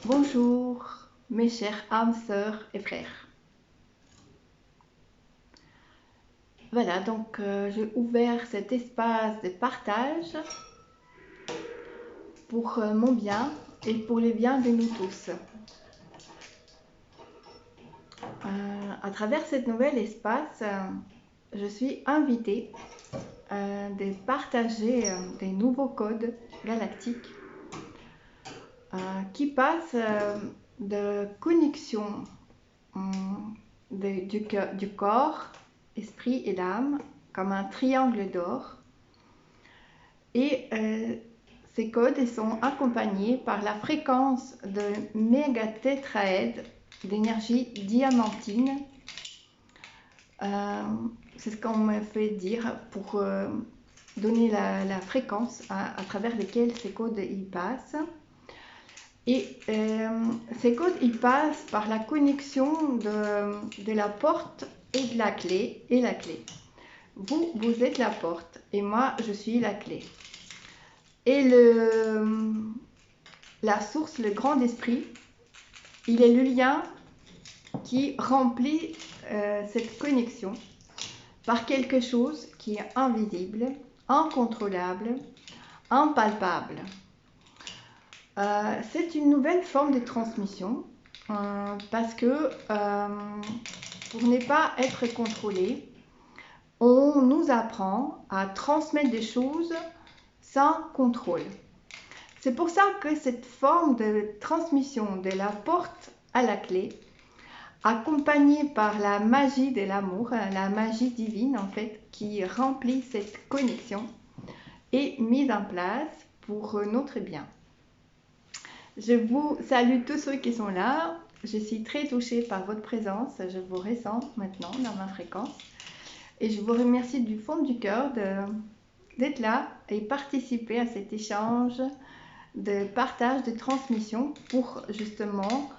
Bonjour mes chères âmes, sœurs et frères. Voilà, donc j'ai ouvert cet espace de partage pour mon bien et pour le bien de nous tous. À travers cet nouvel espace, je suis invitée de partager des nouveaux codes galactiques qui passent de connexion du corps, esprit et l'âme comme un triangle d'or. Et ces codes sont accompagnés par la fréquence de mégatétraèdres d'énergie diamantine. C'est ce qu'on me fait dire pour donner la fréquence à travers laquelle ces codes y passent. Et ces codes y passent par la connexion de la porte et de la clé et la clé. Vous êtes la porte et moi je suis la clé. Et la source, le grand esprit, il est le lien qui remplit cette connexion par quelque chose qui est invisible, incontrôlable, impalpable. C'est une nouvelle forme de transmission parce que pour ne pas être contrôlé, on nous apprend à transmettre des choses sans contrôle. C'est pour ça que cette forme de transmission de la porte à la clé, accompagnée par la magie de l'amour, la magie divine en fait, qui remplit cette connexion, est mise en place pour notre bien. Je vous salue tous ceux qui sont là. Je suis très touchée par votre présence. Je vous ressens maintenant dans ma fréquence. Et je vous remercie du fond du cœur d'être là et participer à cet échange de partage, de transmission pour justement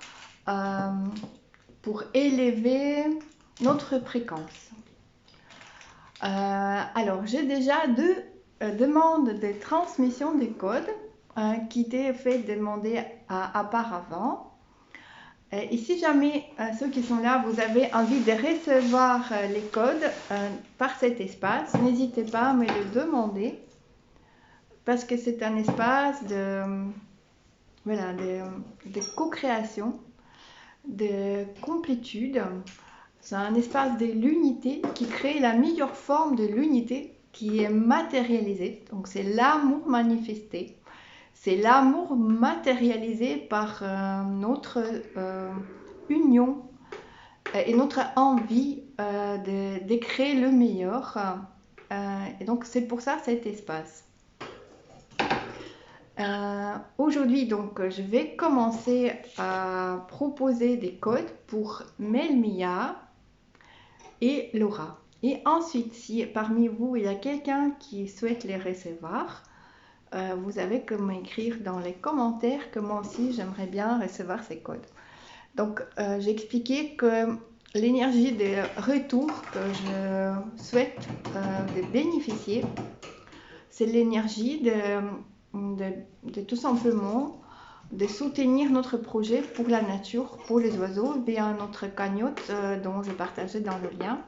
pour élever notre fréquence. Alors, j'ai déjà deux demandes de transmission des codes qui étaient fait demander auparavant. Et si jamais ceux qui sont là, vous avez envie de recevoir les codes par cet espace, n'hésitez pas à me le demander parce que c'est un espace de co-création, de complétude. C'est un espace de l'unité qui crée la meilleure forme de l'unité qui est matérialisée. Donc c'est l'amour manifesté. C'est l'amour matérialisé par notre union et notre envie de créer le meilleur. Et donc c'est pour ça cet espace. Aujourd'hui, donc, je vais commencer à proposer des codes pour Melmia et Laura. Et ensuite, si parmi vous, il y a quelqu'un qui souhaite les recevoir, vous avez que m'écrire dans les commentaires que moi aussi j'aimerais bien recevoir ces codes. Donc j'ai expliqué que l'énergie de retour que je souhaite de bénéficier, c'est l'énergie de tout simplement de soutenir notre projet pour la nature, pour les oiseaux, via notre cagnotte dont je partageais dans le lien.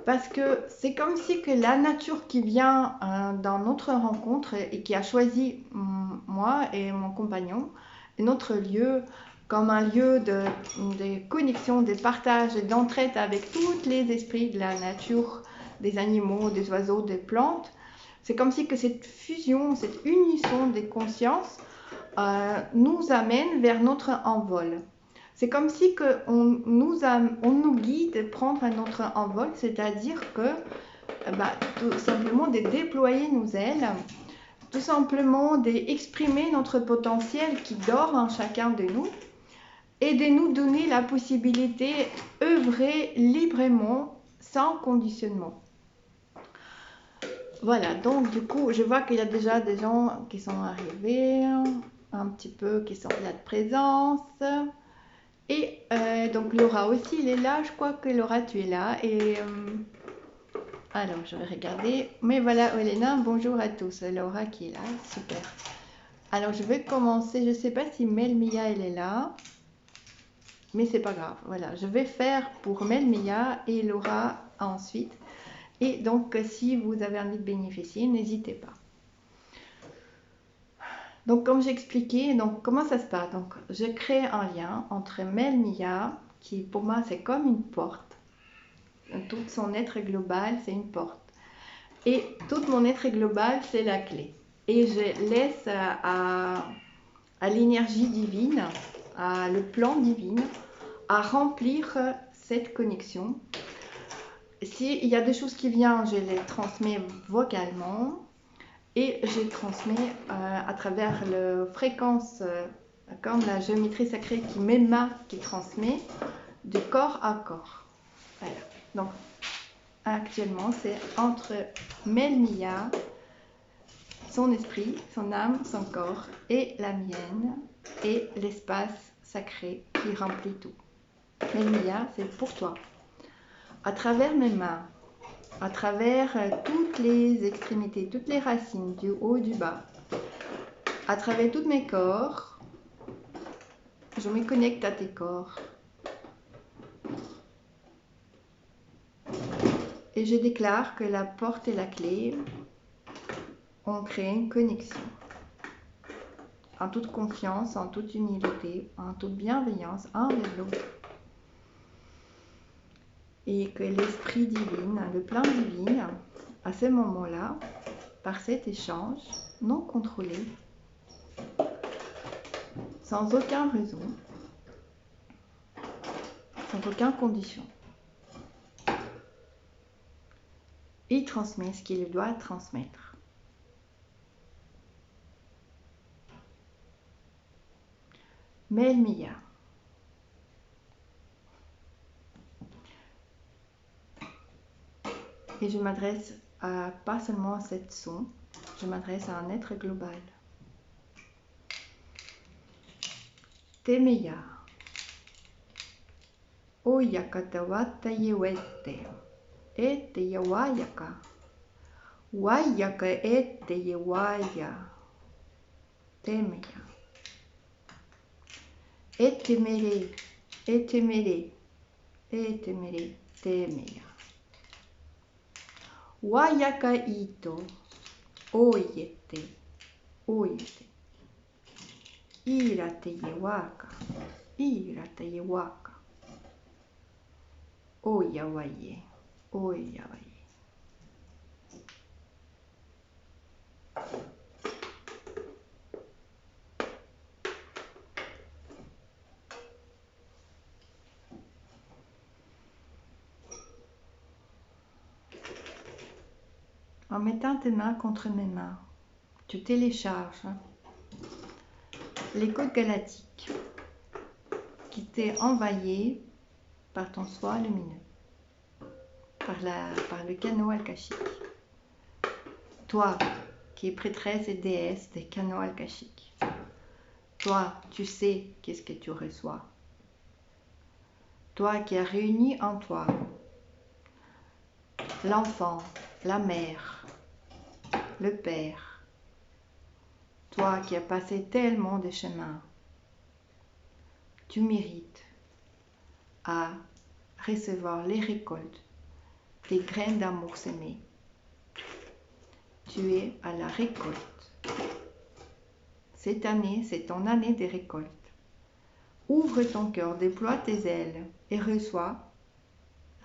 Parce que c'est comme si que la nature qui vient dans notre rencontre et qui a choisi moi et mon compagnon, notre lieu comme un lieu de connexion, de partage et d'entraide avec tous les esprits de la nature, des animaux, des oiseaux, des plantes. C'est comme si que cette fusion, cette unisson des consciences nous amène vers notre envol. C'est comme si on nous guide à prendre notre envol, c'est-à-dire que tout simplement de déployer nos ailes, tout simplement d'exprimer notre potentiel qui dort en chacun de nous et de nous donner la possibilité d'œuvrer librement, sans conditionnement. Voilà, donc du coup, je vois qu'il y a déjà des gens qui sont arrivés, un petit peu, qui sont là de présence. Et donc Laura aussi, il est là, je crois que Laura, tu es là. Et alors, je vais regarder. Mais voilà, Olena, bonjour à tous. Laura qui est là, super. Alors, je vais commencer. Je ne sais pas si Melmia, elle est là, mais c'est pas grave. Voilà, je vais faire pour Melmia et Laura ensuite. Et donc, si vous avez envie de bénéficier, n'hésitez pas. Donc, comme j'expliquais, donc comment ça se passe? Donc, je crée un lien entre Melmia, qui pour moi c'est comme une porte. Tout son être global, c'est une porte. Et tout mon être global, c'est la clé. Et je laisse à l'énergie divine, à le plan divin, à remplir cette connexion. S'il y a des choses qui viennent, je les transmets vocalement et je les transmets à travers la fréquence, comme la géométrie sacrée qui m'émane, qui transmet de corps à corps. Voilà. Donc, actuellement, c'est entre Melmia, son esprit, son âme, son corps et la mienne et l'espace sacré qui remplit tout. Melmia, c'est pour toi. À travers mes mains, à travers toutes les extrémités, toutes les racines, du haut, du bas, à travers tous mes corps, je me connecte à tes corps. Et je déclare que la porte et la clé ont créé une connexion. En toute confiance, en toute humilité, en toute bienveillance, un vers l'autre. Et que l'esprit divin, le plan divin, à ce moment-là, par cet échange non contrôlé, sans aucune raison, sans aucune condition, il transmet ce qu'il doit transmettre. Melmia. Et je m'adresse pas seulement à cette son, je m'adresse à un être global. Temeya. Oyaka tawata yewete. Ete yawayaka. Wayaka ete yewaya. Temeya. Etemere. Etemere. Etemere. Temeya. Wayaka ito. Oyete. Oyete. Irate yewaka. Irate yewaka. Oyawaye. Oyawaye. En mettant tes mains contre mes mains, tu télécharges les codes galactiques qui t'est envoyé par ton soi lumineux, par le canot akashique. Toi, qui es prêtresse et déesse des canaux akashiques, toi, tu sais qu'est-ce que tu reçois. Toi qui as réuni en toi l'enfant, la mère, le père, toi qui as passé tellement de chemins, tu mérites à recevoir les récoltes des graines d'amour semées. Tu es à la récolte. Cette année, c'est ton année des récoltes. Ouvre ton cœur, déploie tes ailes et reçois,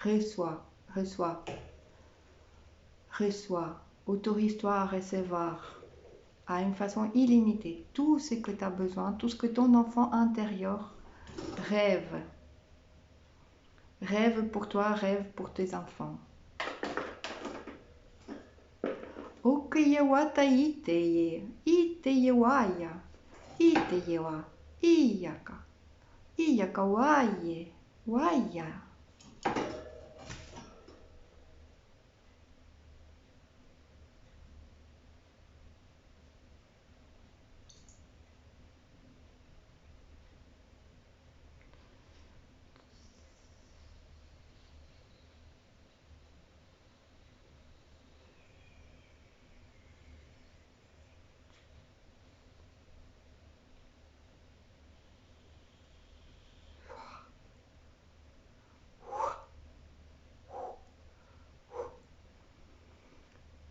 reçois, reçois, reçois. Autorise-toi à recevoir à une façon illimitée tout ce que tu as besoin, tout ce que ton enfant intérieur rêve. Rêve pour toi, rêve pour tes enfants. Okeyawata iteye, iteyewaya, iteyewa, iyaka, iyaka waye, waya.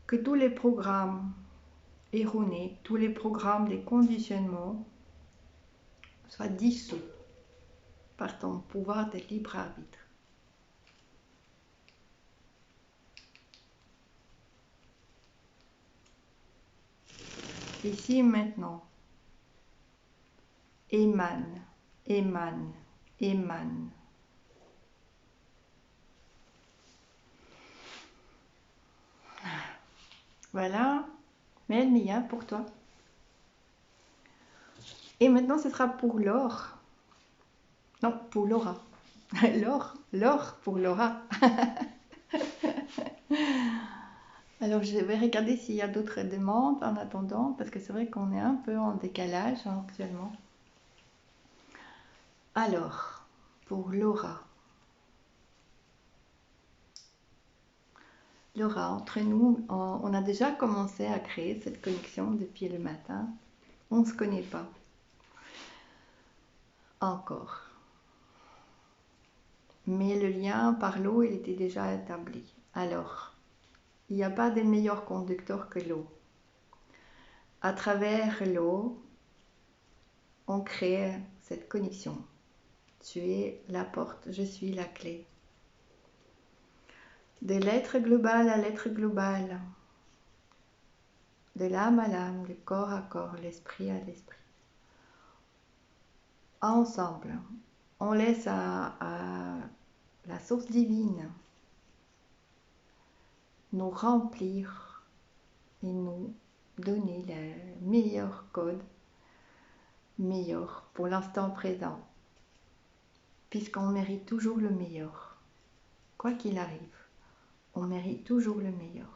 que tous les programmes erronés, tous les programmes des conditionnements soient dissous par ton pouvoir de libre arbitre. Ici maintenant, émane, émane, émane. Voilà, Melmia pour toi. Et maintenant ce sera pour Laure. Non, pour Laura. Laure pour Laura. Alors je vais regarder s'il y a d'autres demandes en attendant, parce que c'est vrai qu'on est un peu en décalage actuellement. Alors, pour Laura. Laura, entre nous, on a déjà commencé à créer cette connexion depuis le matin. On ne se connaît pas. Encore. Mais le lien par l'eau, il était déjà établi. Alors, il n'y a pas de meilleur conducteur que l'eau. À travers l'eau, on crée cette connexion. Tu es la porte, je suis la clé. De l'être global à l'être global, de l'âme à l'âme, du corps à corps, l'esprit à l'esprit. Ensemble, on laisse à la source divine nous remplir et nous donner le meilleur code, meilleur pour l'instant présent, puisqu'on mérite toujours le meilleur. Quoi qu'il arrive, on mérite toujours le meilleur.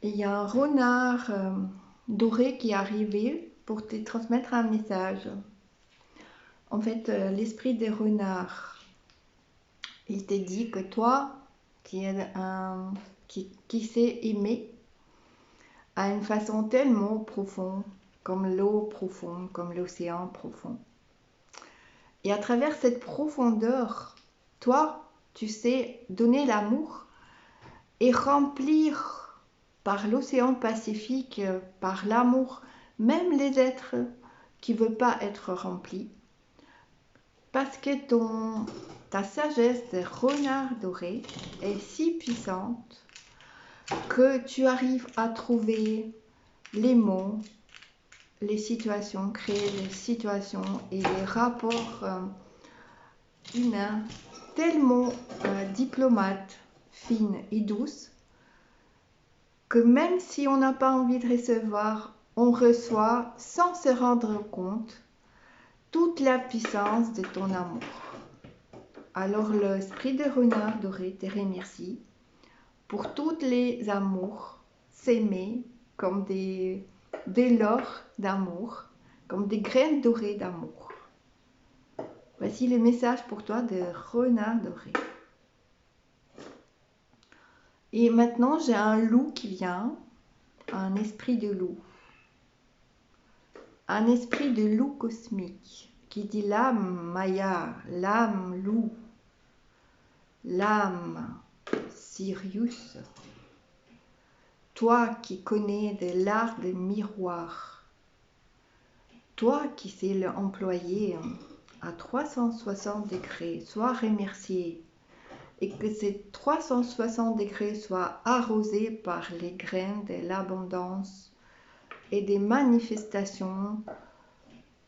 Il y a un renard doré qui est arrivé pour te transmettre un message. En fait, l'esprit des renards, il t'a dit que toi, qui sait aimer, à une façon tellement profonde, comme l'eau profonde, comme l'océan profond. Et à travers cette profondeur, toi, tu sais donner l'amour et remplir par l'océan Pacifique, par l'amour, même les êtres qui ne veulent pas être remplis. Parce que ta sagesse de renard doré est si puissante que tu arrives à trouver les mots, les situations, créer les situations et les rapports humains tellement diplomates, fines et douces que même si on n'a pas envie de recevoir, on reçoit sans se rendre compte toute la puissance de ton amour. Alors l'esprit de renard doré te remercie pour tous les amours, s'aimer comme des lors d'amour, comme des graines dorées d'amour. Voici le message pour toi de renard doré. Et maintenant, j'ai un loup qui vient, un esprit de loup. Un esprit de loup cosmique qui dit l'âme Maya, l'âme loup, l'âme Sirius. Toi qui connais de l'art des miroirs, toi qui sais l'employer à 360 degrés, sois remercié et que ces 360 degrés soient arrosés par les graines de l'abondance et des manifestations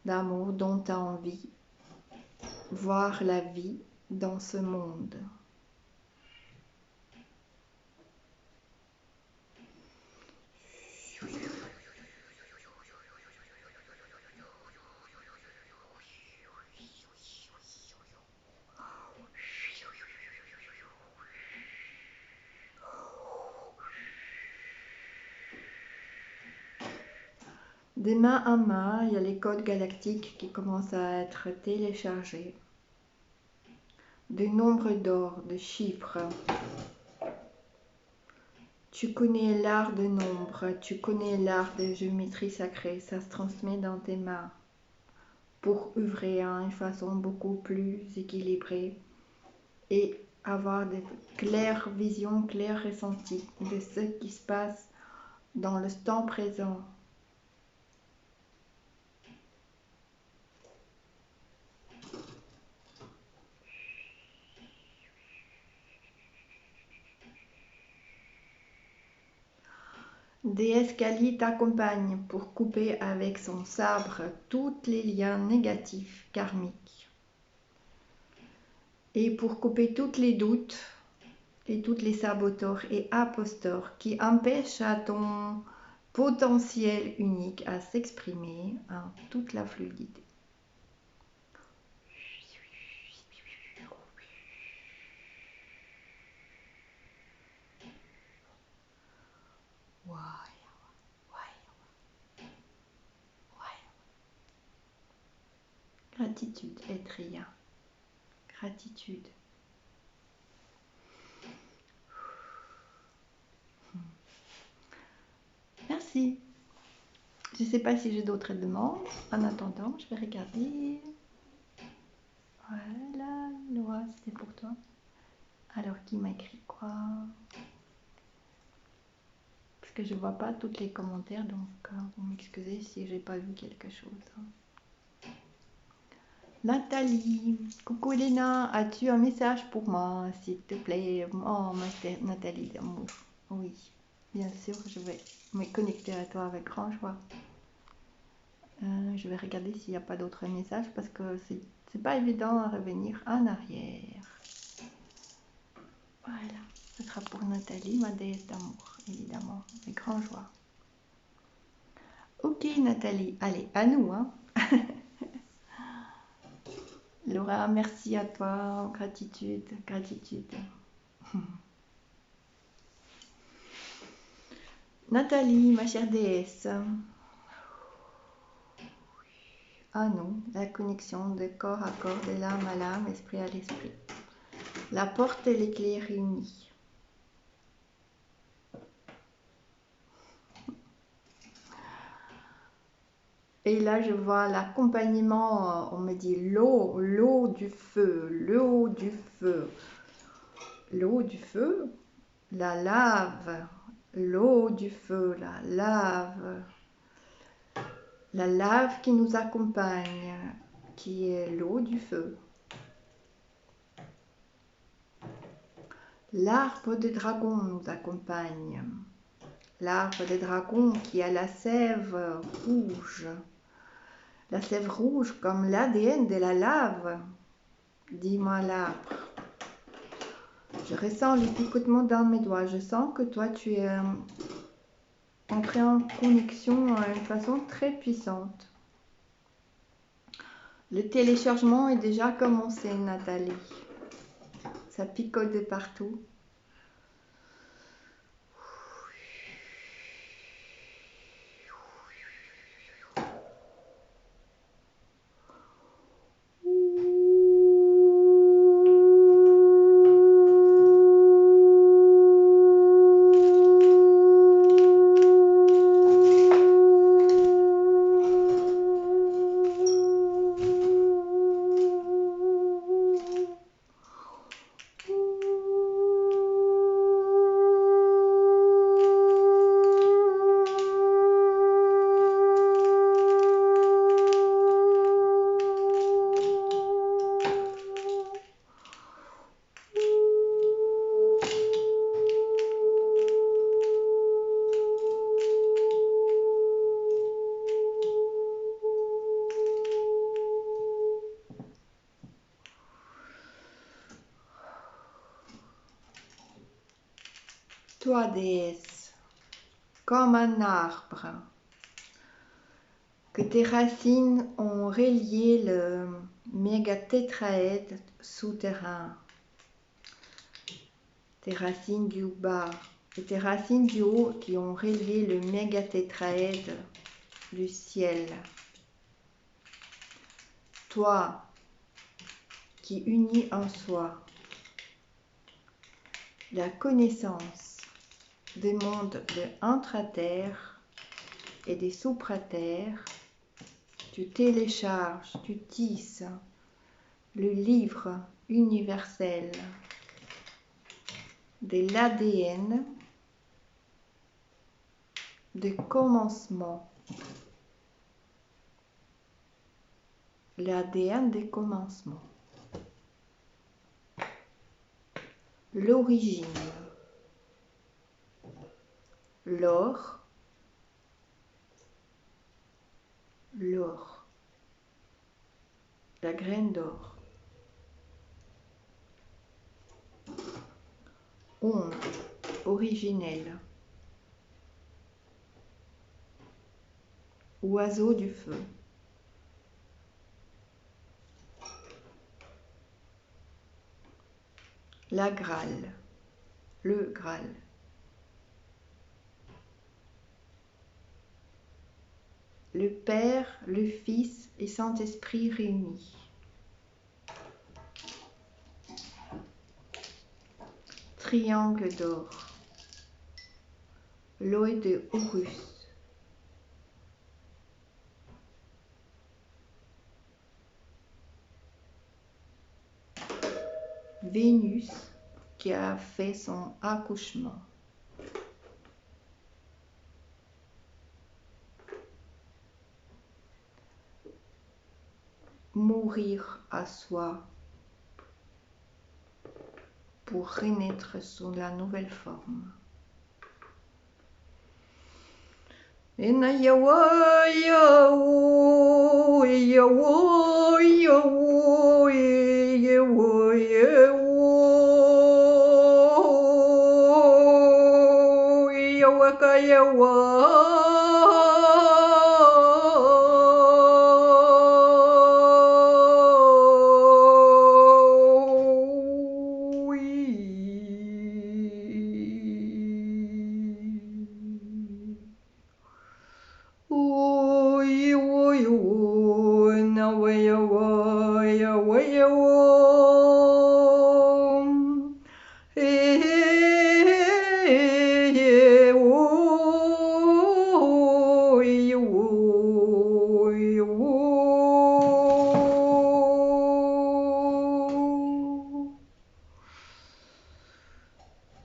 d'amour dont tu as envie, voir la vie dans ce monde. De main à main, il y a les codes galactiques qui commencent à être téléchargés. Des nombres d'or, de chiffres. Tu connais l'art de nombre, tu connais l'art de géométrie sacrée, ça se transmet dans tes mains pour œuvrer à une façon beaucoup plus équilibrée et avoir de claires visions, clairs ressentis de ce qui se passe dans le temps présent. Déesse Kali t'accompagne pour couper avec son sabre tous les liens négatifs karmiques et pour couper tous les doutes et tous les saboteurs et imposteurs qui empêchent à ton potentiel unique à s'exprimer en toute la fluidité. Gratitude, être rien. Gratitude. Merci. Je ne sais pas si j'ai d'autres demandes. En attendant, je vais regarder. Voilà, Laura, c'était pour toi. Alors, qui m'a écrit quoi? Parce que je ne vois pas tous les commentaires, donc vous m'excusez si j'ai pas vu quelque chose. Nathalie, coucou Léna, as-tu un message pour moi, s'il te plaît? Oh, Nathalie d'amour. Oui, bien sûr, je vais me connecter à toi avec grand joie. Je vais regarder s'il n'y a pas d'autres messages parce que c'est pas évident à revenir en arrière. Voilà, ce sera pour Nathalie, ma déesse d'amour, évidemment, avec grand joie. Ok Nathalie, allez, à nous, hein. Laura, merci à toi, gratitude, gratitude. Nathalie, ma chère déesse. Ah non, la connexion de corps à corps, de l'âme à l'âme, esprit à l'esprit. La porte et les clés réunies. Et là, je vois l'accompagnement, on me dit l'eau du feu, l'eau du feu. L'eau du feu, la lave, l'eau du feu, la lave qui nous accompagne, qui est l'eau du feu. L'arbre de dragon nous accompagne. L'arbre de dragon qui a la sève rouge. La sève rouge comme l'ADN de la lave. Dis-moi l'arbre. Je ressens le picotement dans mes doigts. Je sens que toi, tu es entré en connexion d'une façon très puissante. Le téléchargement est déjà commencé, Nathalie. Ça picote de partout. toi déesse, comme un arbre, que tes racines ont relié le mégatétraèdre souterrain, tes racines du bas et tes racines du haut qui ont relié le mégatétraèdre du ciel. Toi qui unis en soi la connaissance des mondes de intra-terre et des supra-terres, tu télécharges, tu tisses le livre universel de l'ADN de commencement. L'ADN des commencements. L'origine. L'or. L'or. La graine d'or. Onde originelle. Oiseau du feu. La Graal. Le Graal. Le Père, le Fils et Saint-Esprit réunis. Triangle d'or. L'œil de Horus. Vénus qui a fait son accouchement. Mourir à soi pour renaître sous la nouvelle forme.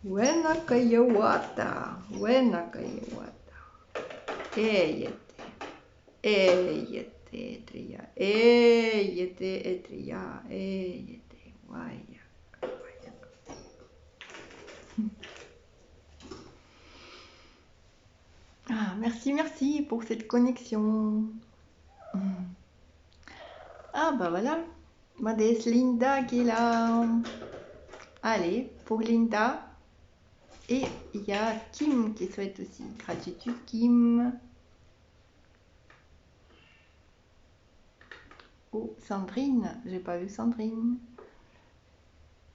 Wenakayawata, Wenakayawata, Eyete Etria, Eyete Etria, Eyete Waya. Ah, merci pour cette connexion. Ah bah voilà, ma déesse Linda qui est là. Allez, pour Linda. Et il y a Kim qui souhaite aussi. Gratitude Kim. Oh, Sandrine, j'ai pas vu Sandrine.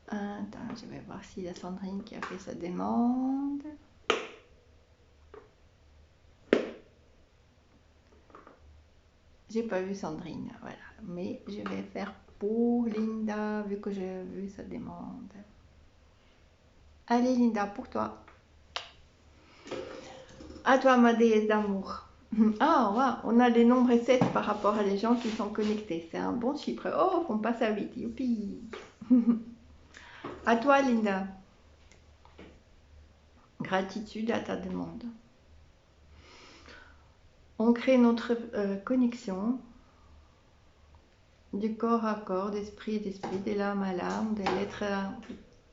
Attends, je vais voir si la Sandrine qui a fait sa demande. J'ai pas vu Sandrine, voilà. Mais je vais faire pour Linda, vu que j'ai vu sa demande. Allez Linda, pour toi. À toi ma déesse d'amour. Ah, wow, on a des nombres 7 par rapport à les gens qui sont connectés. C'est un bon chiffre. Oh, on passe à 8. Youpi. À toi Linda. Gratitude à ta demande. On crée notre connexion du corps à corps, d'esprit à d'esprit, de l'âme à l'âme, de l'être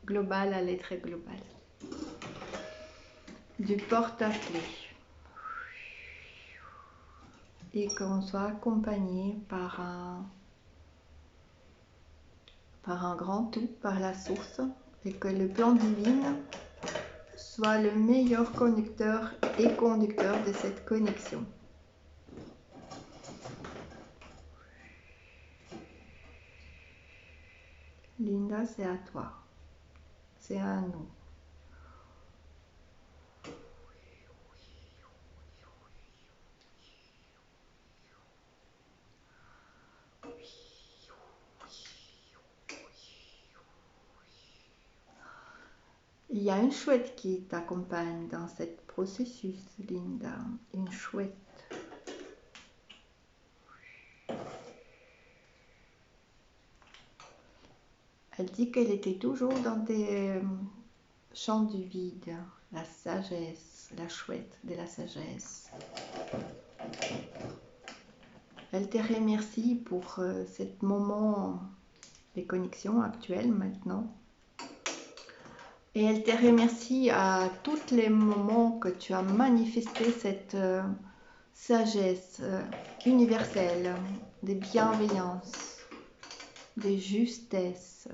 global à l'être global. Du porte-à-clés. Et qu'on soit accompagné par un grand tout, par la source, et que le plan divin soit le meilleur conducteur et conducteur de cette connexion. Linda, c'est à toi. C'est à nous. Il y a une chouette qui t'accompagne dans ce processus, Linda. Une chouette. Elle dit qu'elle était toujours dans tes champs du vide, la sagesse, la chouette de la sagesse. Elle te remercie pour ce moment de connexion actuel maintenant. Et elle te remercie à tous les moments que tu as manifesté cette sagesse universelle, de bienveillance, de justesse,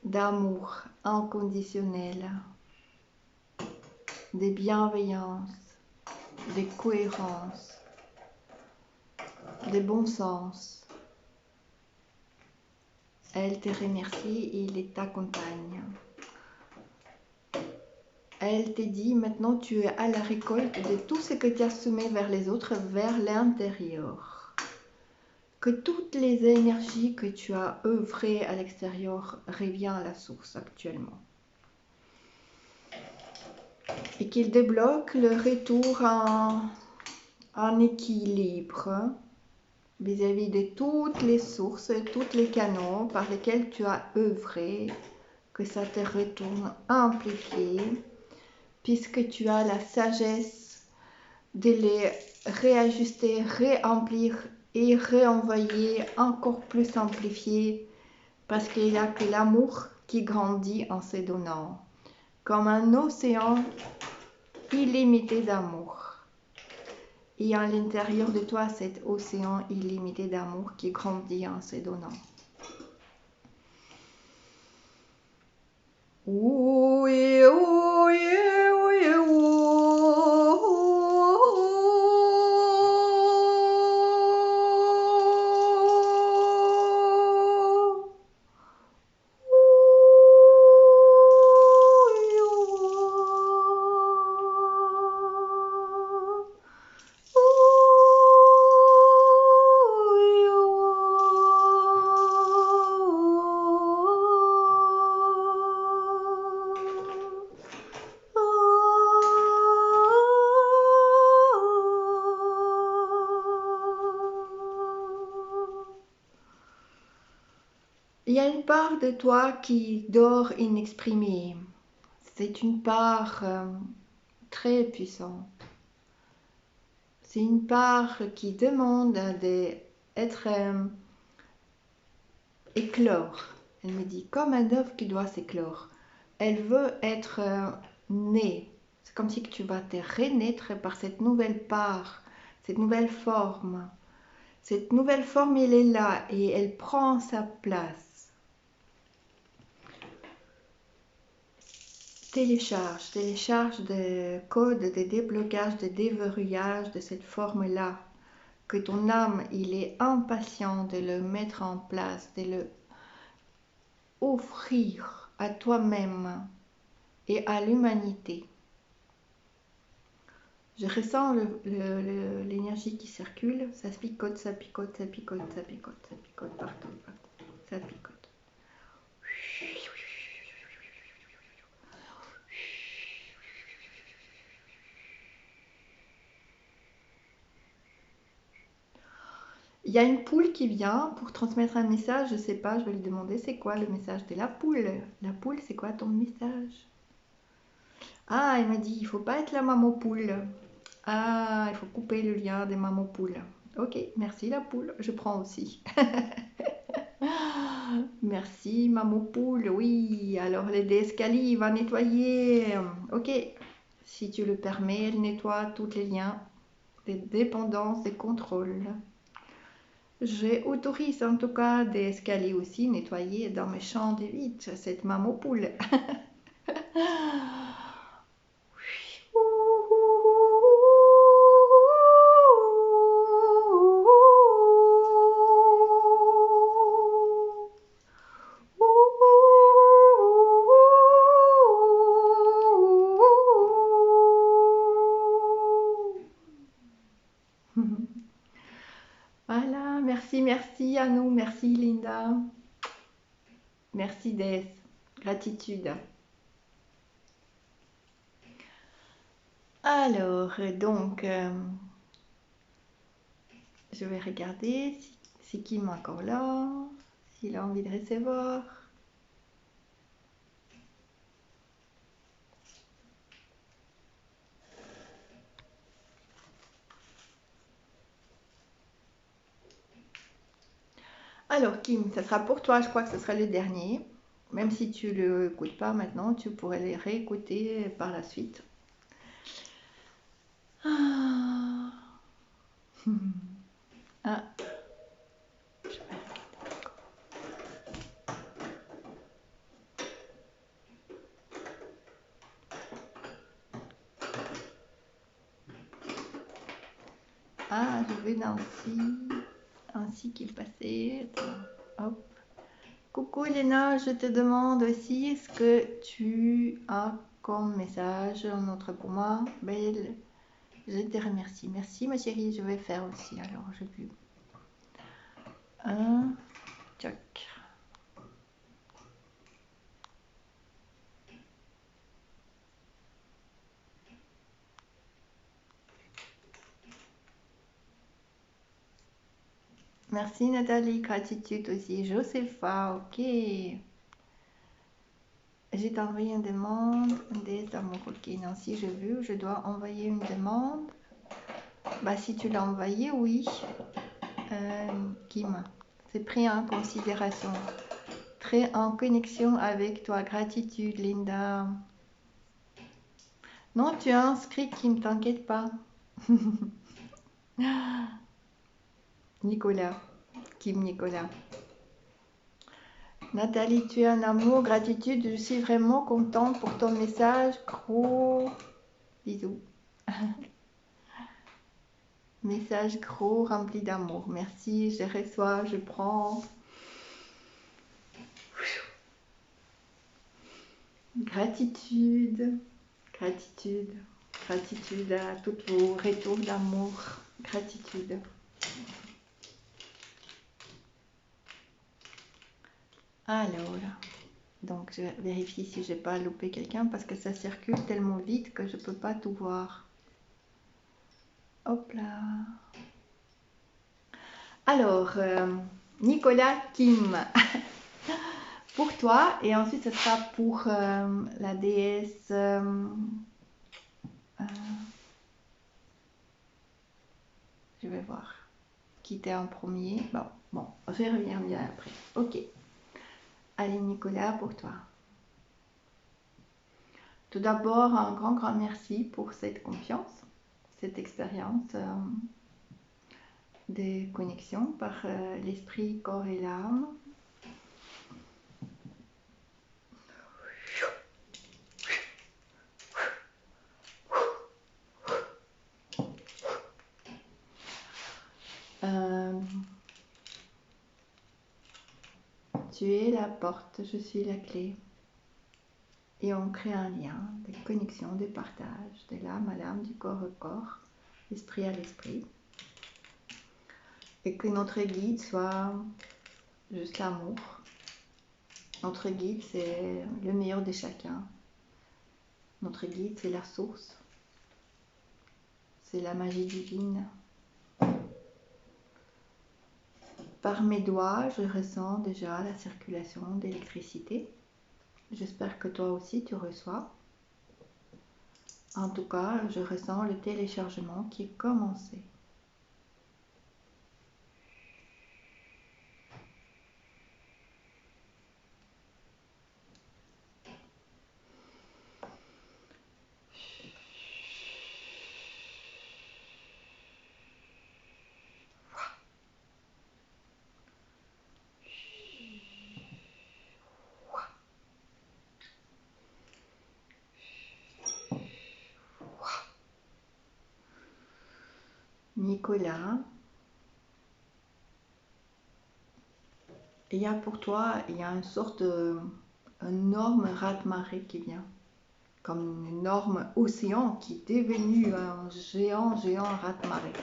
d'amour inconditionnel, de bienveillance, de cohérence, de bon sens. Elle te remercie et elle t'accompagne. Elle te dit maintenant tu es à la récolte de tout ce que tu as semé vers les autres, vers l'intérieur. Que toutes les énergies que tu as œuvrées à l'extérieur reviennent à la source actuellement. Et qu'il débloque le retour en équilibre vis-à-vis de toutes les sources, tous les canaux par lesquels tu as œuvré, que ça te retourne amplifié, puisque tu as la sagesse de les réajuster, réemplir et réenvoyer encore plus amplifié, parce qu'il n'y a que l'amour qui grandit en se donnant, comme un océan illimité d'amour. Et à l'intérieur de toi, cet océan illimité d'amour qui grandit en se donnant. Oui, oui, oui, oui. Il y a une part de toi qui dort inexprimée. C'est une part très puissante. C'est une part qui demande d'être éclore. Elle me dit comme un œuf qui doit s'éclore. Elle veut être née. C'est comme si tu vas te renaître par cette nouvelle part, cette nouvelle forme. Cette nouvelle forme, elle est là et elle prend sa place. Télécharge des codes de déblocage, de déverrouillage de cette forme-là, que ton âme, il est impatient de le mettre en place, de le offrir à toi-même et à l'humanité. Je ressens l'énergie qui circule, ça picote, ça picote, ça picote, ça picote, ça picote partout, ça picote. Il y a une poule qui vient pour transmettre un message, je sais pas, je vais lui demander c'est quoi le message de la poule. La poule, c'est quoi ton message? Ah, elle m'a dit, il faut pas être la maman poule. Ah, il faut couper le lien des mamans poules. Ok, merci la poule, je prends aussi. Merci maman poule, oui. Alors les escaliers, va nettoyer. Ok, si tu le permets, elle nettoie tous les liens, des dépendances, des contrôles. J'autorise en tout cas des escaliers aussi nettoyés dans mes champs de vide, cette maman poule. Voilà, merci, merci à nous, merci Linda, merci Des, gratitude. Alors, donc, je vais regarder si Kim est encore là, s'il a envie de recevoir. Alors, Kim, ça sera pour toi, je crois que ce sera le dernier. Même si tu ne l'écoutes pas maintenant, tu pourrais les réécouter par la suite. Ah, ah, ah, je veux Nancy qui passait. Attends, hop. Coucou Léna, je te demande aussi ce que tu as comme message en autre pour moi. Belle, je te remercie. Merci ma chérie, je vais faire aussi. Alors, j'ai vu. Un, tchac. Merci Nathalie, gratitude aussi. Josepha, ok. J'ai envoyé une demande des amours. Ok, Nancy, j'ai vu, je dois envoyer une demande. Bah, si tu l'as envoyé, oui. Kim, c'est pris en considération. Très en connexion avec toi. Gratitude, Linda. Non, tu as inscrit Kim, t'inquiète pas. Nicolas. Kim Nicolas. Nathalie, tu es un amour, gratitude. Je suis vraiment contente pour ton message. Gros bisous. Message gros rempli d'amour. Merci, je reçois, je prends. Gratitude, gratitude, gratitude à tous vos retours d'amour. Gratitude. Alors, donc je vérifie si j'ai pas loupé quelqu'un parce que ça circule tellement vite que je peux pas tout voir. Hop là. Alors, Nicolas Kim, pour toi, et ensuite ce sera pour la déesse. Je vais voir qui était en premier. Bon, je reviens bien après. Ok. Allez, Nicolas, pour toi. Tout d'abord, un grand, grand merci pour cette confiance, cette expérience de connexion par l'esprit, corps et l'âme. Tu es la porte, je suis la clé. Et on crée un lien de connexion, de partage, de l'âme à l'âme, du corps au corps, l'esprit à l'esprit. Et que notre guide soit juste l'amour. Notre guide, c'est le meilleur de chacun. Notre guide, c'est la source. C'est la magie divine. Par mes doigts, je ressens déjà la circulation d'électricité. J'espère que toi aussi tu reçois. En tout cas, je ressens le téléchargement qui est commencé. Nicolas. Et il y a pour toi, il y a une sorte de un énorme raz-de-marée qui vient, comme un énorme océan qui est devenu un géant raz-de-marée.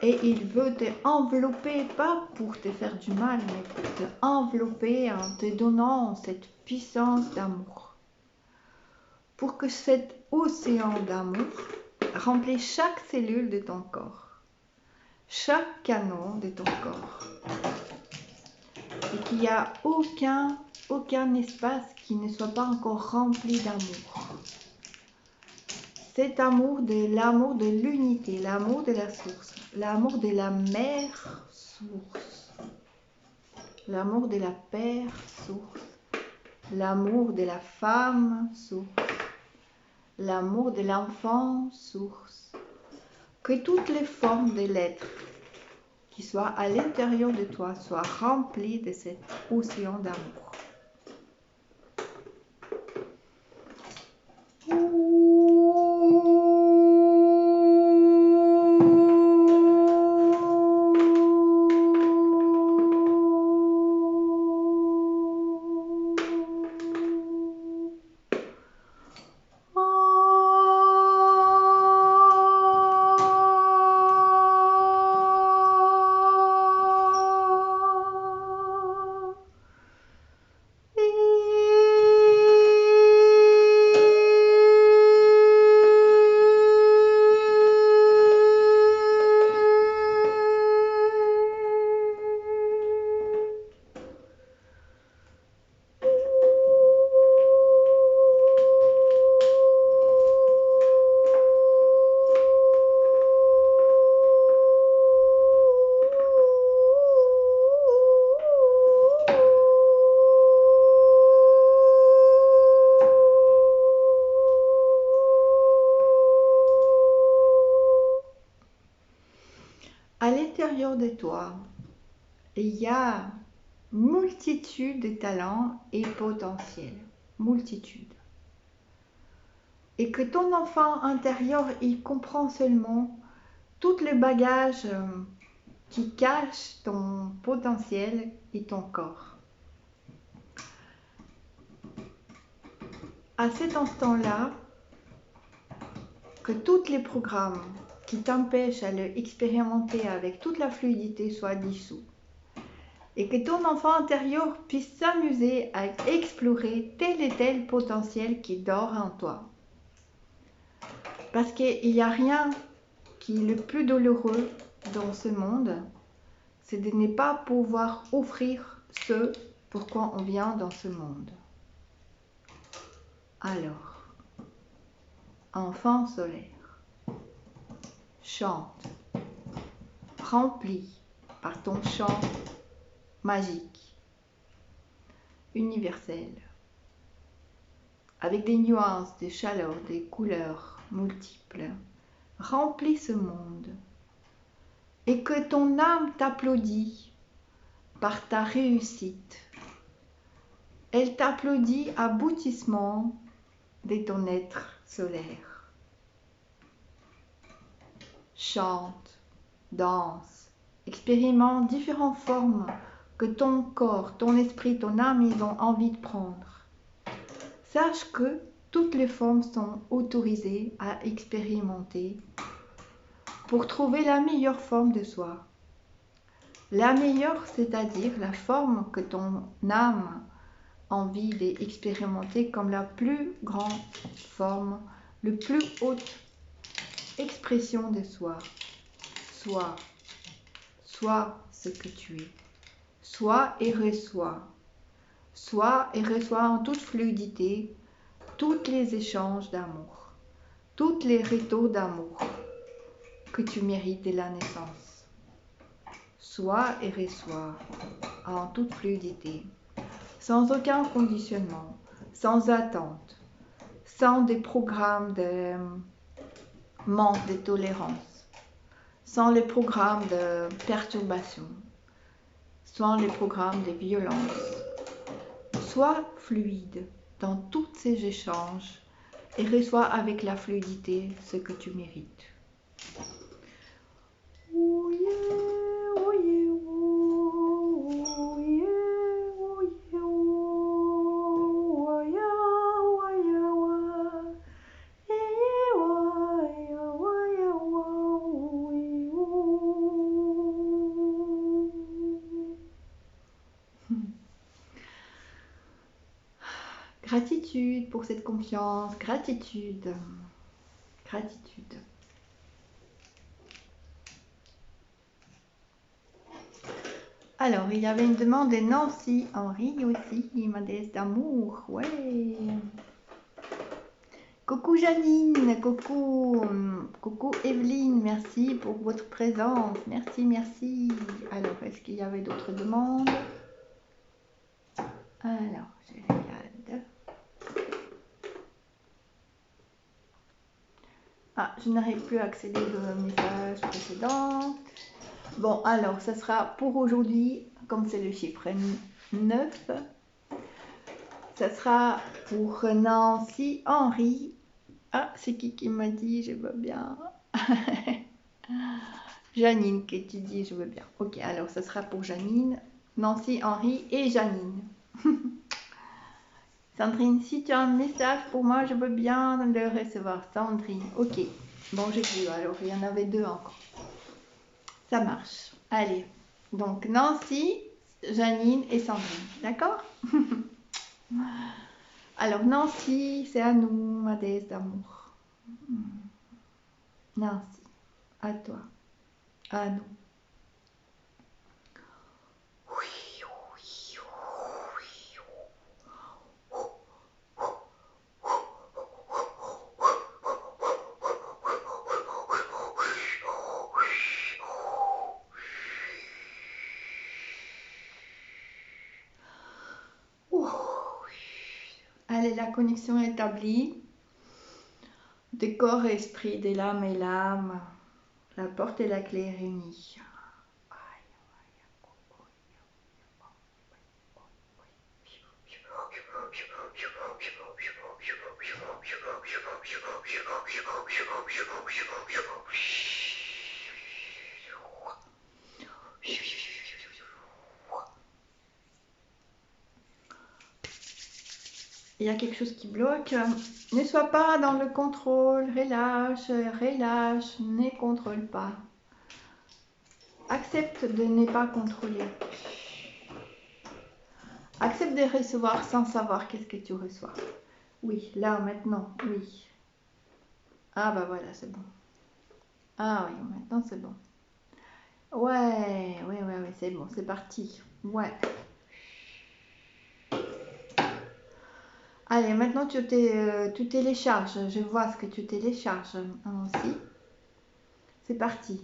Et il veut te envelopper, pas pour te faire du mal, mais pour te envelopper en te donnant cette puissance d'amour. Pour que cet océan d'amour remplisse chaque cellule de ton corps, chaque canon de ton corps. Et qu'il n'y a aucun espace qui ne soit pas encore rempli d'amour. Cet amour de l'unité, l'amour de la source, l'amour de la mère source, l'amour de la père source, l'amour de la femme source, l'amour de l'enfant source. Que toutes les formes de l'être qui soient à l'intérieur de toi soient remplies de cet océan d'amour. À l'intérieur de toi, il y a multitude de talents et potentiels. Multitude. Et que ton enfant intérieur, il comprend seulement tout le bagage qui cache ton potentiel et ton corps. À cet instant-là, que tous les programmes qui t'empêchent à l'expérimenter avec toute la fluidité soient dissous. Et que ton enfant intérieur puisse s'amuser à explorer tel et tel potentiel qui dort en toi. Parce qu'il n'y a rien qui est le plus douloureux dans ce monde, c'est de ne pas pouvoir offrir ce pourquoi on vient dans ce monde. Alors, enfant solaire, chante, rempli par ton chant magique, universel, avec des nuances, des chaleurs, des couleurs multiples, remplis ce monde et que ton âme t'applaudit par ta réussite. Elle t'applaudit aboutissement de ton être solaire. Chante, danse, expérimente différentes formes que ton corps, ton esprit, ton âme, ils ont envie de prendre. Sache que toutes les formes sont autorisées à expérimenter pour trouver la meilleure forme de soi. La meilleure, c'est-à-dire la forme que ton âme a envie d'expérimenter comme la plus grande forme, la plus haute expression de soi. Sois ce que tu es. Sois et reçois. Sois et reçois en toute fluidité tous les échanges d'amour, tous les retours d'amour que tu mérites de la naissance. Sois et reçois en toute fluidité, sans aucun conditionnement, sans attente, sans des programmes de manque de tolérance, sans les programmes de perturbation, sans les programmes de violence. Sois fluide dans tous ces échanges et reçois avec la fluidité ce que tu mérites. Oh yeah, oh yeah, oh yeah, oh yeah, oh yeah, oh yeah, oh yeah, oh yeah, oh yeah. Gratitude pour cette confiance, gratitude, gratitude. Alors, il y avait une demande de Nancy Henri aussi, ma déesse d'amour, ouais. Coucou Janine, coucou Evelyne, merci pour votre présence, merci, merci. Alors, est-ce qu'il y avait d'autres demandes? Alors, je regarde. Ah, je n'arrive plus à accéder au message précédent. Bon, alors, ça sera pour aujourd'hui, comme c'est le chiffre 9, ça sera pour Nancy Henri. Ah, c'est qui m'a dit je veux bien? Janine, que tu dis je veux bien. Ok, alors ça sera pour Janine, Nancy, Henri et Janine. Sandrine, si tu as un message pour moi, je veux bien le recevoir. Sandrine, ok. Bon, j'ai vu, alors il y en avait 2 encore. Ça marche. Allez, donc Nancy, Janine et Sandrine, d'accord? Alors Nancy, c'est à nous, ma déesse d'amour. Nancy, à toi, à nous. Allez, la connexion est établie. De corps et esprit, des lames et l'âme. La porte et la clé réunies. Il y a quelque chose qui bloque. Ne sois pas dans le contrôle. Relâche, relâche, ne contrôle pas. Accepte de ne pas contrôler. Accepte de recevoir sans savoir qu'est-ce que tu reçois. Oui, là, maintenant, oui. Ah bah voilà, c'est bon. Ah oui, maintenant c'est bon. Ouais, c'est bon, c'est parti. Ouais. Allez, maintenant tu télécharges. Je vois ce que tu télécharges aussi. C'est parti.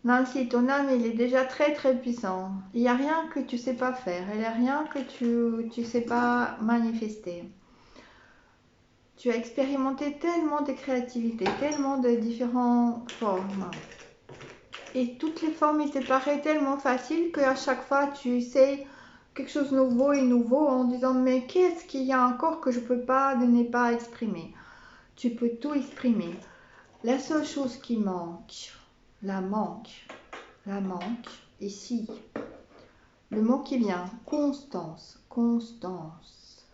Nancy, ton âme, il est déjà très très puissant. Il n'y a rien que tu ne sais pas faire. Il n'y a rien que tu ne sais pas manifester. Tu as expérimenté tellement de créativité, tellement de différentes formes. Et toutes les formes, il te paraît tellement facile qu'à chaque fois, tu essaies quelque chose de nouveau et nouveau en disant mais qu'est-ce qu'il y a encore que je ne peux pas ne pas exprimer? Tu peux tout exprimer. La seule chose qui manque, la manque, ici, le mot qui vient, constance, constance,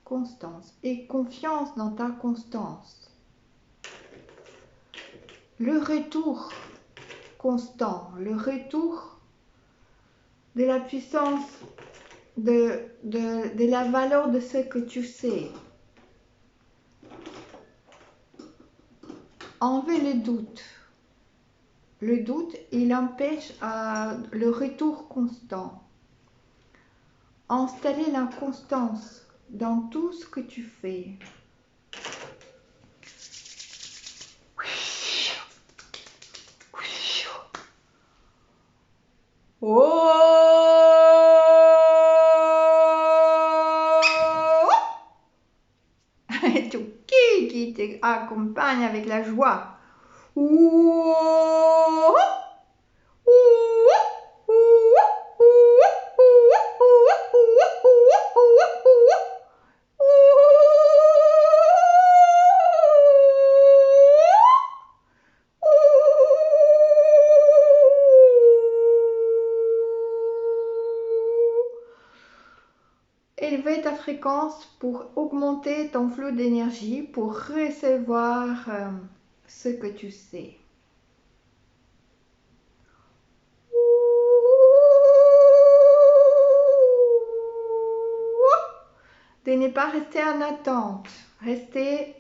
constance et confiance dans ta constance. Le retour constant, le retour de la puissance, de la valeur de ce que tu sais. Enlève le doute. Le doute, il empêche le retour constant. installer la constance dans tout ce que tu fais. Tout qui te accompagne avec la joie. Élever ta fréquence pour augmenter ton flux d'énergie, pour recevoir ce que tu sais. De ne pas rester en attente, rester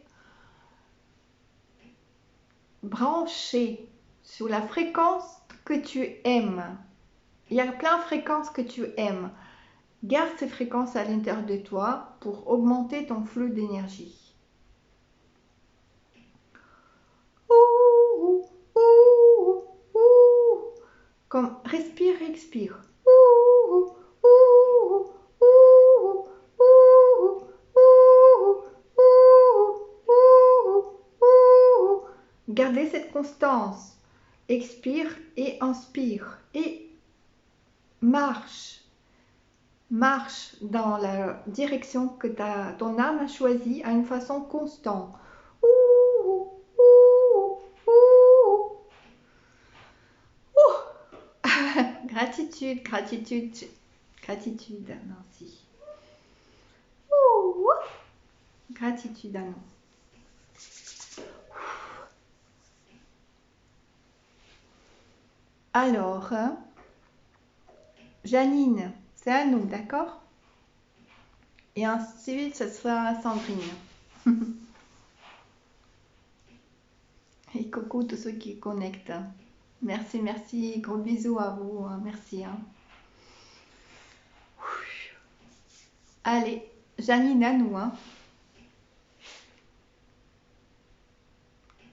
branché sur la fréquence que tu aimes. Il y a plein de fréquences que tu aimes. Garde ces fréquences à l'intérieur de toi pour augmenter ton flux d'énergie. Comme respire, expire. Gardez cette constance. Expire et inspire. Et marche. Marche dans la direction que ton âme a choisie à une façon constante. Gratitude, gratitude, gratitude, Nancy. Gratitude à nous. Alors, Janine, c'est à nous, d'accord? Et ensuite, ce sera Sandrine. Et coucou tous ceux qui connectent. Merci, merci. Gros bisous à vous. Merci. Allez, Janine, à nous.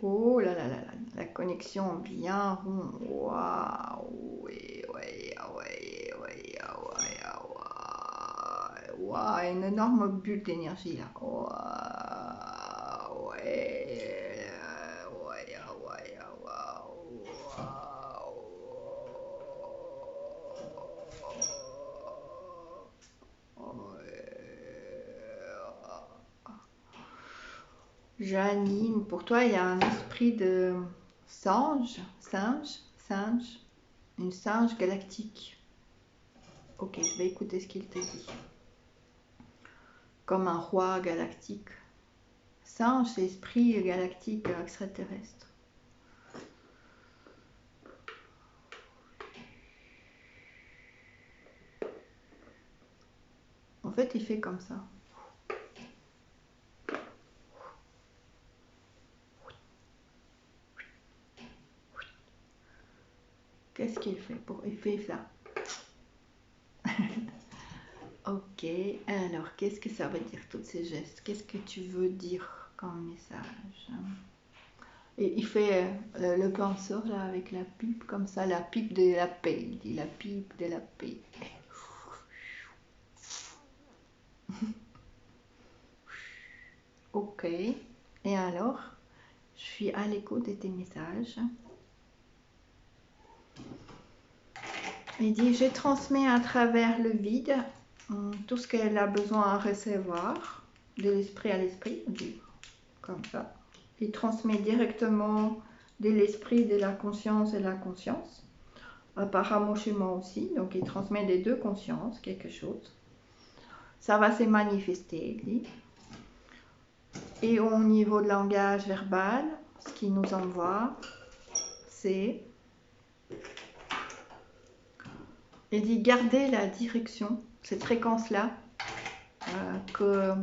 Oh là là là là, la connexion bien rond. Waouh, ouais, ouais, ouais, ouais, ouais, ouais, une énorme bulle d'énergie là. Waouh, ouais, ouais, ouais, Janine, pour toi, il y a un esprit de singe, une singe galactique. Ok, je vais écouter ce qu'il te dit. Comme un roi galactique. Singe, c'est esprit galactique extraterrestre. En fait, il fait comme ça. Qu'est-ce qu'il fait Il fait ça. Ok, alors qu'est-ce que ça veut dire tous ces gestes? Qu'est-ce que tu veux dire comme message? Et il fait le penseur là avec la pipe comme ça, la pipe de la paix. Il dit la pipe de la paix. Ok, et alors, je suis à l'écoute de tes messages. Il dit, je transmets à travers le vide tout ce qu'elle a besoin à recevoir, de l'esprit à l'esprit, comme ça. Il transmet directement de l'esprit, de la conscience et la conscience. Apparemment chez moi aussi, donc il transmet des deux consciences, quelque chose. Ça va se manifester, il dit. Et au niveau de langage verbal, ce qu'il nous envoie, c'est... Il dit garder la direction, cette fréquence-là, que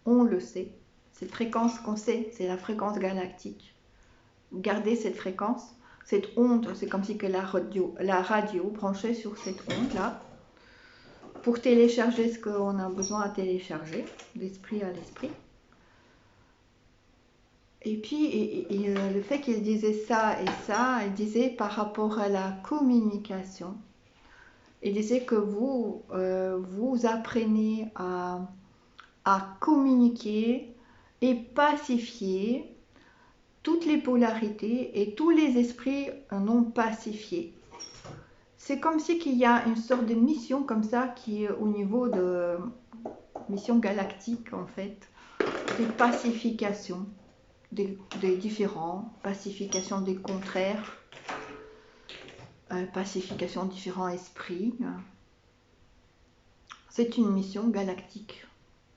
on le sait. Cette fréquence qu'on sait, c'est la fréquence galactique. Garder cette fréquence, cette onde, c'est comme si que la radio branchait sur cette onde-là. pour télécharger ce qu'on a besoin à télécharger, d'esprit à l'esprit. Et puis, le fait qu'il disait ça et ça, il disait par rapport à la communication. Il disait que vous apprenez à communiquer et pacifier toutes les polarités et tous les esprits non pacifiés. C'est comme si qu'il y a une sorte de mission comme ça qui est au niveau de mission galactique en fait, de pacification des différents, pacification des contraires, pacification de différents esprits. C'est une mission galactique,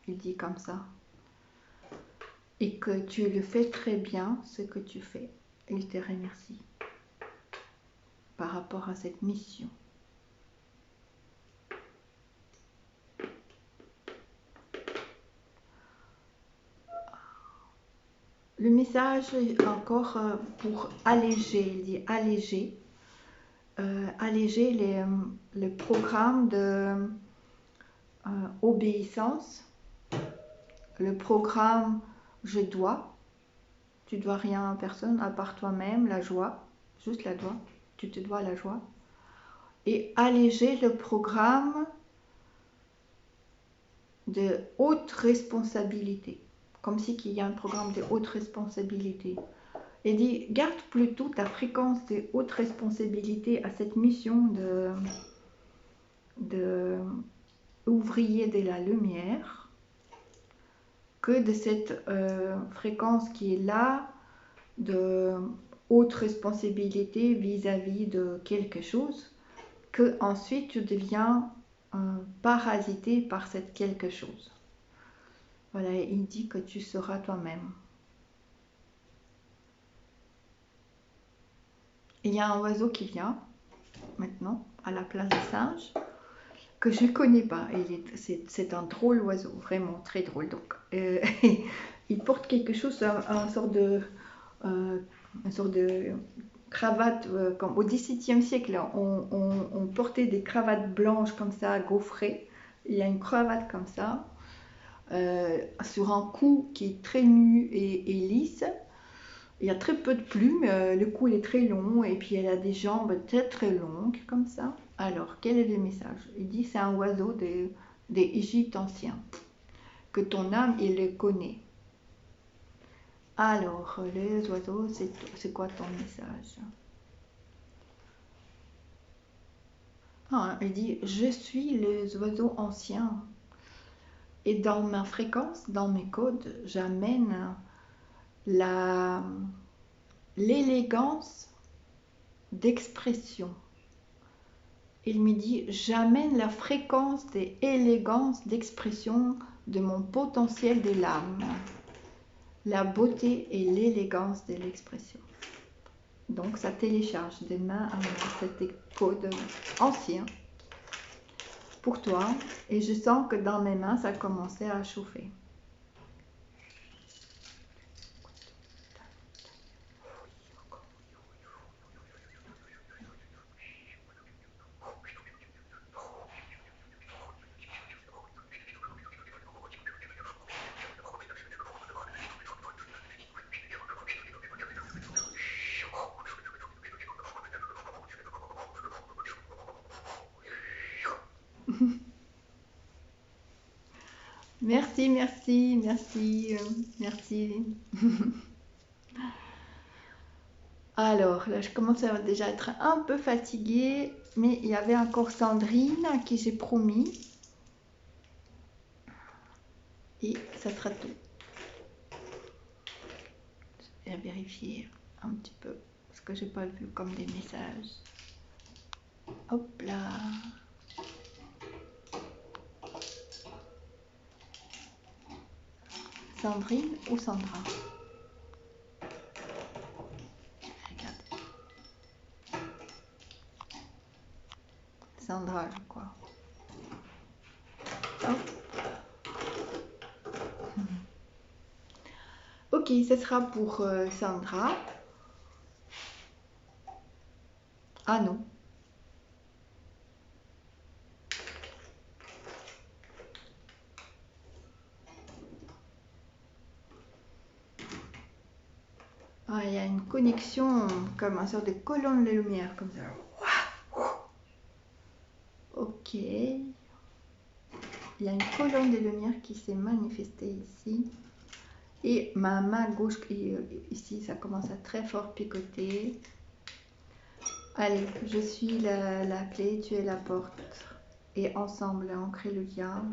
il dit comme ça. Et que tu le fais très bien, ce que tu fais. Il te remercie par rapport à cette mission. Le message est encore pour alléger, il dit alléger. Alléger le programme de obéissance, le programme je dois, tu dois rien à personne à part toi-même, la joie, juste la joie, tu te dois la joie, et alléger le programme de haute responsabilité, comme si qu'il y a un programme de haute responsabilité. Et dit, garde plutôt ta fréquence de haute responsabilité à cette mission de ouvrier de la lumière, que de cette fréquence qui est là, de haute responsabilité vis-à-vis de quelque chose, que ensuite tu deviens parasité par cette quelque chose. Voilà, il dit que tu seras toi-même. Il y a un oiseau qui vient maintenant à la place des singes que je ne connais pas. C'est un drôle oiseau, vraiment très drôle. Donc, il porte quelque chose, une sorte de cravate. Comme au XVIIe siècle, on portait des cravates blanches comme ça, gaufrées. Il y a une cravate comme ça, sur un cou qui est très nu et lisse. Il y a très peu de plumes, le cou il est très long et puis elle a des jambes très très longues comme ça. Alors, quel est le message? Il dit c'est un oiseau des Égyptes anciens, que ton âme il le connaît. Alors, les oiseaux, c'est quoi ton message? Il dit je suis les oiseaux anciens et dans ma fréquence, dans mes codes, j'amène l'élégance d'expression. Il me dit, j'amène la fréquence et l'élégance d'expression de mon potentiel de l'âme, la beauté et l'élégance de l'expression. Donc ça télécharge des mains à main cet code ancien pour toi et je sens que dans mes mains ça commençait à chauffer. Merci, merci, merci, merci. Alors, là, je commence à déjà être un peu fatiguée, mais il y avait encore Sandrine à qui j'ai promis. Et ça sera tout. Je vais vérifier un petit peu ce que j'ai pas vu comme des messages. Hop là. Sandrine ou Sandra? Regarde. Sandra, je crois. Hop. Ok, ce sera pour Sandra. Ah non. Ah, il y a une connexion comme un sorte de colonne de lumière, comme ça. Ok. Il y a une colonne de lumière qui s'est manifestée ici. Et ma main gauche, ici, ça commence à très fort picoter. Allez, je suis la clé, tu es la porte. Et ensemble, on crée le lien.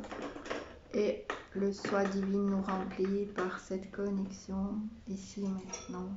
Et le soi divin nous remplit par cette connexion, ici, maintenant.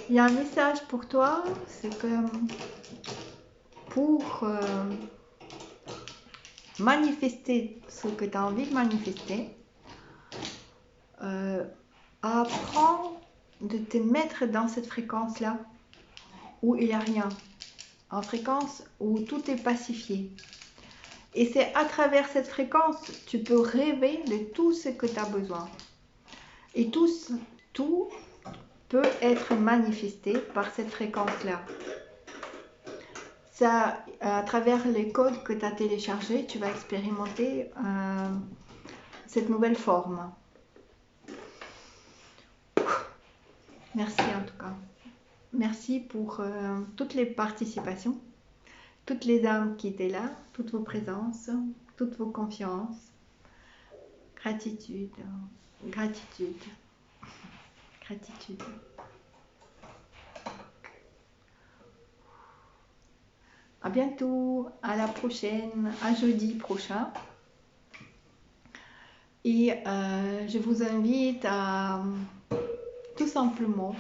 Il y a un message pour toi, c'est que pour manifester ce que tu as envie de manifester, apprends de te mettre dans cette fréquence-là où il n'y a rien, en fréquence où tout est pacifié. Et c'est à travers cette fréquence, tu peux rêver de tout ce que tu as besoin. Et tout peut être manifesté par cette fréquence-là. Ça, à travers les codes que tu as téléchargés, tu vas expérimenter cette nouvelle forme. Merci en tout cas. Merci pour toutes les participations, toutes les âmes qui étaient là, toutes vos présences, toutes vos confiances. Gratitude, gratitude, gratitude. À bientôt, à la prochaine, à jeudi prochain. Et je vous invite à tout simplement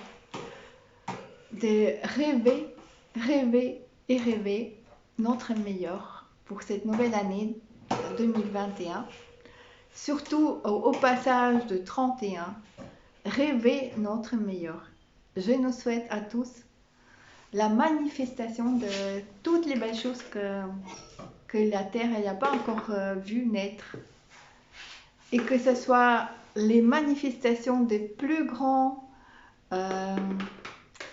de rêver, rêver et rêver notre meilleur pour cette nouvelle année 2021. Surtout au passage de 31, rêver notre meilleur. Je nous souhaite à tous la manifestation de toutes les belles choses que la Terre n'a pas encore vu naître. Et que ce soit les manifestations des plus grandes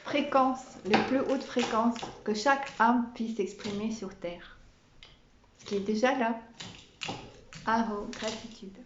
fréquences, les plus hautes fréquences, que chaque âme puisse exprimer sur Terre. Ce qui est déjà là. Aho, gratitude.